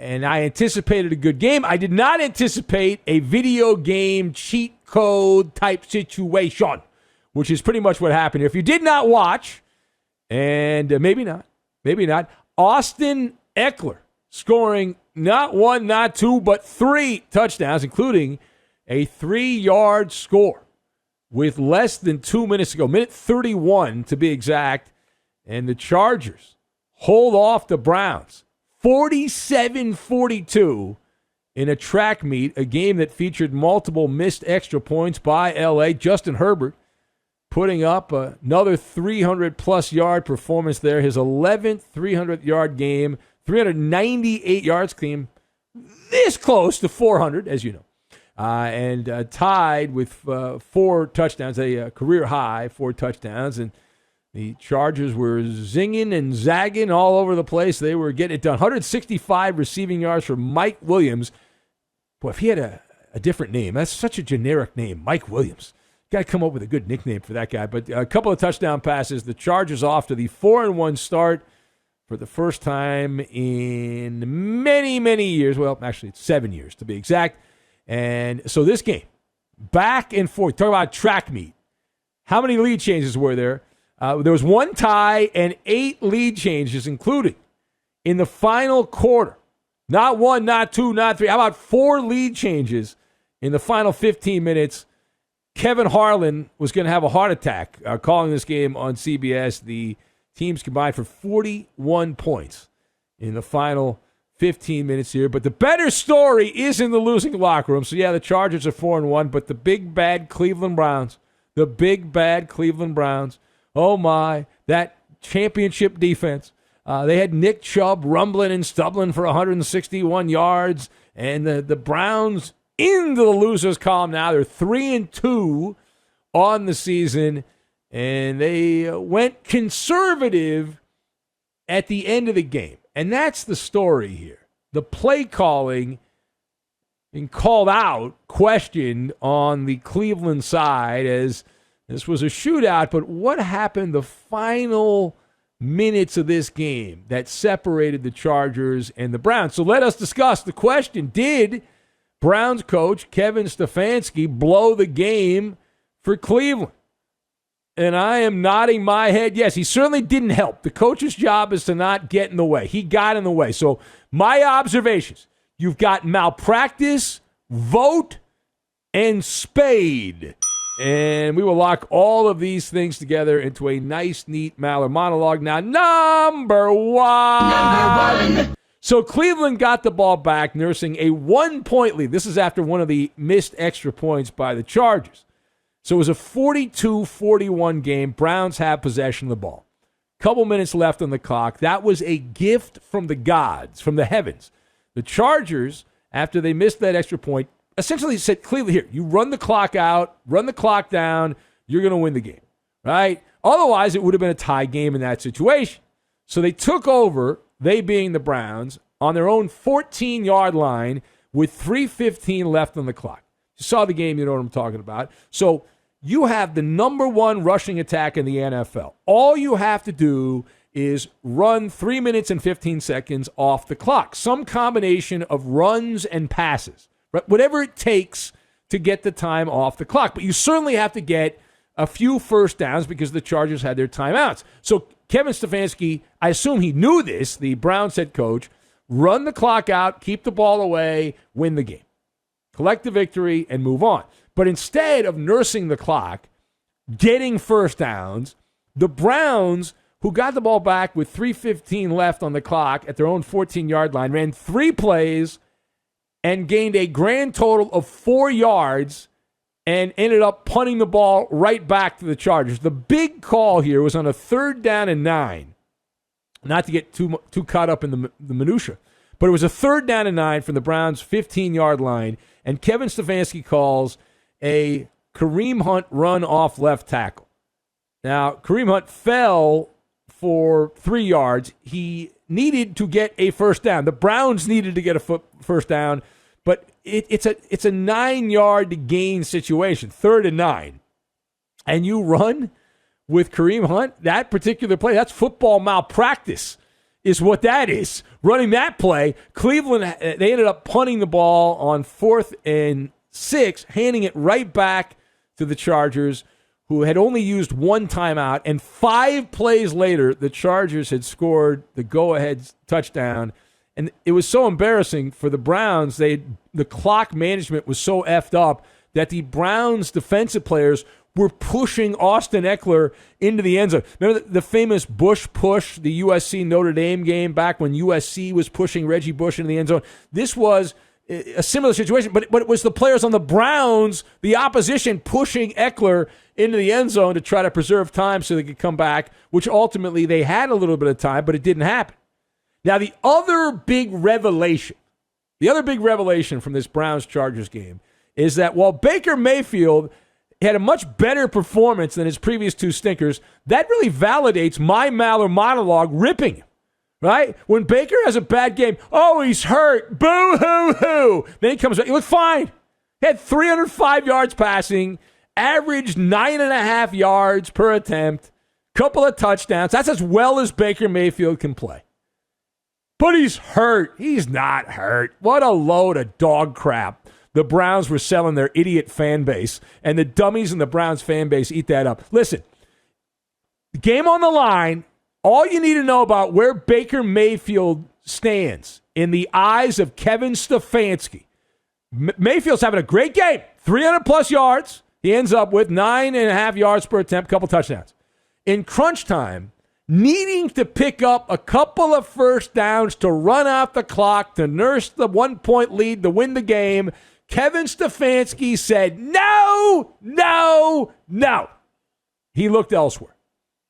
And I anticipated a good game. I did not anticipate a video game cheat code type situation, which is pretty much what happened here. If you did not watch, and maybe not, Austin Eckler scoring not one, not two, but 3 touchdowns, including a 3-yard score with less than 2 minutes to go, minute 31 to be exact. And the Chargers hold off the Browns 47-42 in a track meet, a game that featured multiple missed extra points by L.A. Justin Herbert putting up another 300-plus yard performance there, his 11th 300-yard game, 398 yards, came this close to 400, as you know, and tied with 4 touchdowns, a career high 4 touchdowns, and the Chargers were zinging and zagging all over the place. They were getting it done. 165 receiving yards for Mike Williams. Boy, if he had a different name, that's such a generic name, Mike Williams. Got to come up with a good nickname for that guy. But a couple of touchdown passes. The Chargers off to the 4-1 start for the first time in many, many years. Well, actually, it's 7 years to be exact. And so this game, back and forth. Talk about track meet. How many lead changes were there? There was 1 tie and 8 lead changes, including in the final quarter. Not 1, not 2, not 3. How about 4 lead changes in the final 15 minutes? Kevin Harlan was going to have a heart attack calling this game on CBS. The teams combined for 41 points in the final 15 minutes here. But the better story is in the losing locker room. So, yeah, the Chargers are 4-1, but the big, bad Cleveland Browns, oh, my, that championship defense. They had Nick Chubb rumbling and stumbling for 161 yards, and the Browns into the losers column now. They're 3-2 on the season, and they went conservative at the end of the game. And that's the story here. The play calling being called out, questioned on the Cleveland side as this was a shootout, but what happened the final minutes of this game that separated the Chargers and the Browns? So let us discuss the question. Did Browns coach Kevin Stefanski blow the game for Cleveland? And I am nodding my head. Yes, he certainly didn't help. The coach's job is to not get in the way. He got in the way. So my observations, you've got malpractice, vote, and spade. And we will lock all of these things together into a nice, neat Maller monologue. Now, number one. So Cleveland got the ball back, nursing a 1-point lead. This is after one of the missed extra points by the Chargers. So it was a 42-41 game. Browns have possession of the ball. Couple minutes left on the clock. That was a gift from the gods, from the heavens. The Chargers, after they missed that extra point, essentially said, Cleveland, here, you run the clock out, run the clock down, you're going to win the game, right? Otherwise, it would have been a tie game in that situation. So they took over, they being the Browns, on their own 14-yard line with 3:15 left on the clock. You saw the game, you know what I'm talking about. So you have the number 1 rushing attack in the NFL. All you have to do is run 3 minutes and 15 seconds off the clock. Some combination of runs and passes. Whatever it takes to get the time off the clock. But you certainly have to get a few first downs because the Chargers had their timeouts. So Kevin Stefanski, I assume he knew this, the Browns head coach, run the clock out, keep the ball away, win the game. Collect the victory and move on. But instead of nursing the clock, getting first downs, the Browns, who got the ball back with 3:15 left on the clock at their own 14-yard line, ran 3 plays and gained a grand total of 4 yards and ended up punting the ball right back to the Chargers. The big call here was on a 3rd down and 9. Not to get too caught up in the minutia, but it was a 3rd down and 9 from the Browns' 15-yard line, and Kevin Stefanski calls a Kareem Hunt run off left tackle. Now, Kareem Hunt fell for 3 yards. He needed to get a first down. The Browns needed to get a first down, but it's a 9-yard gain situation, 3rd and 9. And you run with Kareem Hunt, that particular play, that's football malpractice. is what that is. Running that play, Cleveland, they ended up punting the ball on 4th and 6, handing it right back to the Chargers, who had only used one timeout. And 5 plays later, the Chargers had scored the go-ahead touchdown. And it was so embarrassing for the Browns. The clock management was so effed up that the Browns defensive players were pushing Austin Eckler into the end zone. Remember the famous Bush push, the USC Notre Dame game back when USC was pushing Reggie Bush into the end zone? This was a similar situation, but it was the players on the Browns, the opposition, pushing Eckler into the end zone to try to preserve time so they could come back, which ultimately they had a little bit of time, but it didn't happen. Now, the other big revelation from this Browns-Chargers game is that while Baker Mayfield had a much better performance than his previous 2 stinkers, that really validates my MALLER monologue ripping him, right? When Baker has a bad game, oh, he's hurt, boo-hoo-hoo. Then he comes back, he looked fine. He had 305 yards passing, averaged 9.5 yards per attempt, couple of touchdowns. That's as well as Baker Mayfield can play. But he's hurt. He's not hurt. What a load of dog crap the Browns were selling their idiot fan base, and the dummies in the Browns fan base eat that up. Listen, game on the line, all you need to know about where Baker Mayfield stands in the eyes of Kevin Stefanski. Mayfield's having a great game, 300-plus yards. He ends up with 9.5 yards per attempt, couple touchdowns. In crunch time, needing to pick up a couple of first downs to run out the clock, to nurse the 1-point lead, to win the game, Kevin Stefanski said, no, no, no. He looked elsewhere.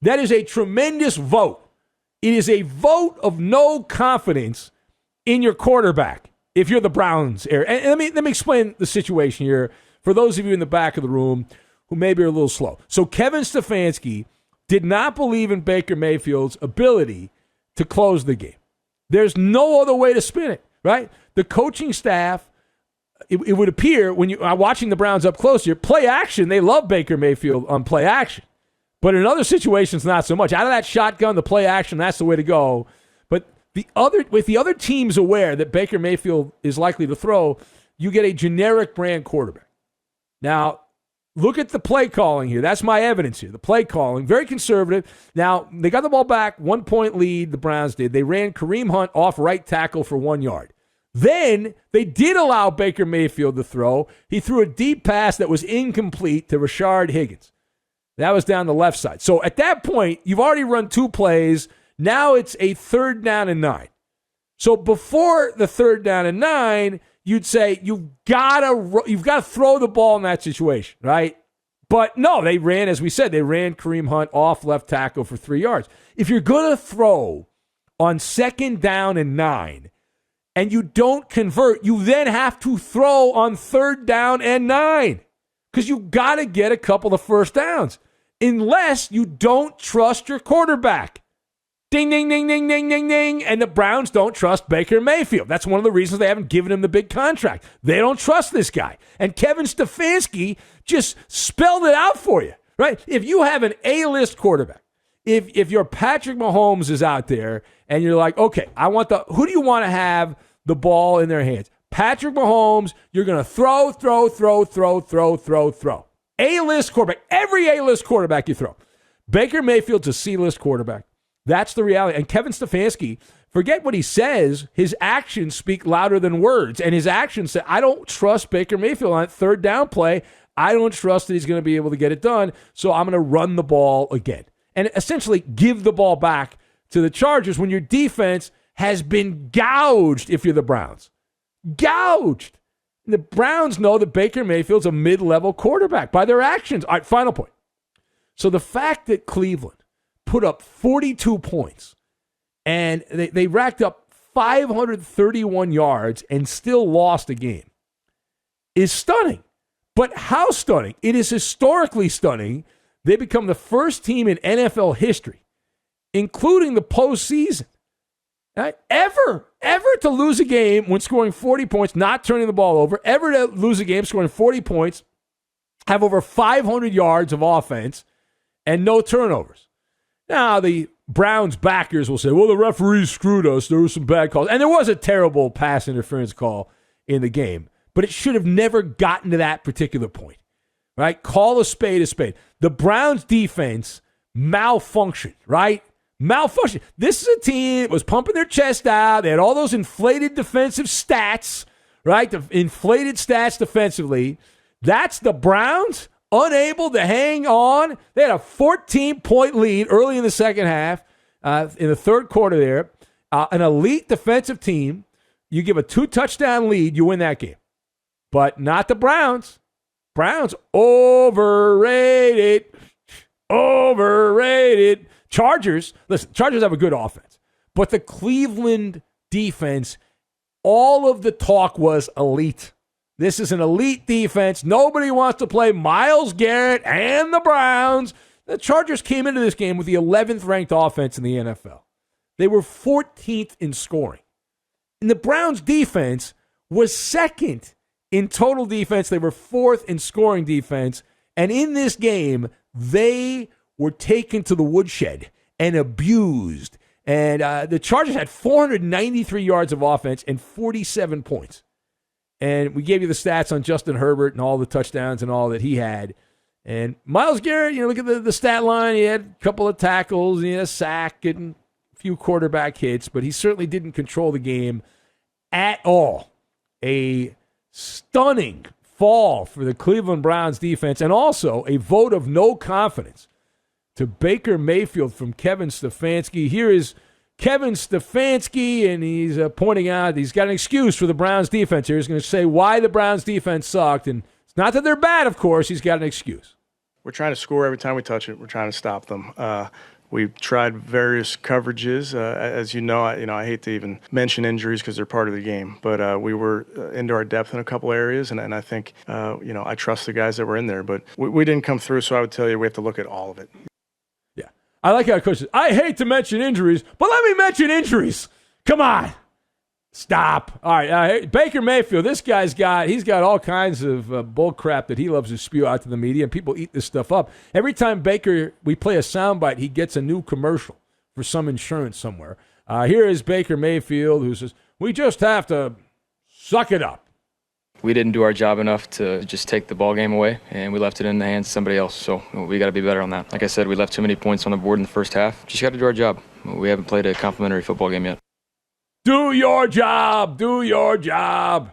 That is a tremendous vote. It is a vote of no confidence in your quarterback if you're the Browns. And let me explain the situation here for those of you in the back of the room who maybe are a little slow. So Kevin Stefanski did not believe in Baker Mayfield's ability to close the game. There's no other way to spin it, right? The coaching staff, it would appear when you are watching the Browns up close here, play action, they love Baker Mayfield on play action. But in other situations, not so much. Out of that shotgun, the play action, that's the way to go. But with the other teams aware that Baker Mayfield is likely to throw, you get a generic brand quarterback. Now, look at the play calling here. That's my evidence here. The play calling, very conservative. Now, they got the ball back, 1-point lead, the Browns did. They ran Kareem Hunt off right tackle for 1 yard. Then they did allow Baker Mayfield to throw. He threw a deep pass that was incomplete to Rashard Higgins. That was down the left side. So at that point, you've already run 2 plays. Now it's a 3rd down and 9. So before the 3rd down and 9, you'd say you've got to throw the ball in that situation, right? But no, they ran, as we said, they ran Kareem Hunt off left tackle for 3 yards. If you're going to throw on 2nd down and 9 and you don't convert, you then have to throw on 3rd down and 9 because you've got to get a couple of first downs unless you don't trust your quarterback. Ding, ding, ding, ding, ding, ding, ding. And the Browns don't trust Baker Mayfield. That's one of the reasons they haven't given him the big contract. They don't trust this guy. And Kevin Stefanski just spelled it out for you, right? If you have an A-list quarterback, if your Patrick Mahomes is out there and you're like, okay, who do you want to have the ball in their hands? Patrick Mahomes, you're going to throw. A-list quarterback. Every A-list quarterback you throw. Baker Mayfield's a C-list quarterback. That's the reality. And Kevin Stefanski, forget what he says. His actions speak louder than words. And his actions say, I don't trust Baker Mayfield on that 3rd down play. I don't trust that he's going to be able to get it done. So I'm going to run the ball again. And essentially give the ball back to the Chargers when your defense has been gouged if you're the Browns. Gouged. And the Browns know that Baker Mayfield's a mid-level quarterback by their actions. All right, final point. So the fact that Cleveland put up 42 points, and they racked up 531 yards and still lost a game is stunning. But how stunning? It is historically stunning. They become the first team in NFL history, including the postseason, right? Ever to lose a game when scoring 40 points, not turning the ball over, ever to lose a game scoring 40 points, have over 500 yards of offense, and no turnovers. Now, the Browns backers will say, well, the referees screwed us. There were some bad calls. And there was a terrible pass interference call in the game. But it should have never gotten to that particular point. Right? Call a spade a spade. The Browns defense malfunctioned, right? Malfunctioned. This is a team that was pumping their chest out. They had all those inflated defensive stats, right? The inflated stats defensively. That's the Browns unable to hang on. They had a 14-point lead early in the second half, in the third quarter there. An elite defensive team. You give a 2-touchdown lead, you win that game. But not the Browns. Browns overrated. Overrated. Chargers, listen, Chargers have a good offense. But the Cleveland defense, all of the talk was elite. This is an elite defense. Nobody wants to play Myles Garrett and the Browns. The Chargers came into this game with the 11th ranked offense in the NFL. They were 14th in scoring. And the Browns defense was second in total defense. They were fourth in scoring defense. And in this game, they were taken to the woodshed and abused. And the Chargers had 493 yards of offense and 47 points. And we gave you the stats on Justin Herbert and all the touchdowns and all that he had. And Myles Garrett, look at the stat line. He had a couple of tackles, he had a sack and a few quarterback hits, but he certainly didn't control the game at all. A stunning fall for the Cleveland Browns defense, and also a vote of no confidence to Baker Mayfield from Kevin Stefanski. Here is Kevin Stefanski, and he's pointing out he's got an excuse for the Browns defense here. He's going to say why the Browns defense sucked, and it's not that they're bad, of course. He's got an excuse. We're trying to score every time we touch it. We're trying to stop them. We've tried various coverages. As you know, I hate to even mention injuries because they're part of the game. But we were into our depth in a couple areas, and I think, I trust the guys that were in there. But we didn't come through, so I would tell you we have to look at all of it. Yeah. I like how the coach says, I hate to mention injuries, but let me mention injuries. Come on. Stop. All right, Baker Mayfield, he's got all kinds of bull crap that he loves to spew out to the media, and people eat this stuff up. Every time we play a soundbite, he gets a new commercial for some insurance somewhere. Here is Baker Mayfield, who says, we just have to suck it up. We didn't do our job enough to just take the ball game away, and we left it in the hands of somebody else, so we got to be better on that. Like I said, we left too many points on the board in the first half. Just got to do our job. We haven't played a complimentary football game yet. Do your job. Do your job.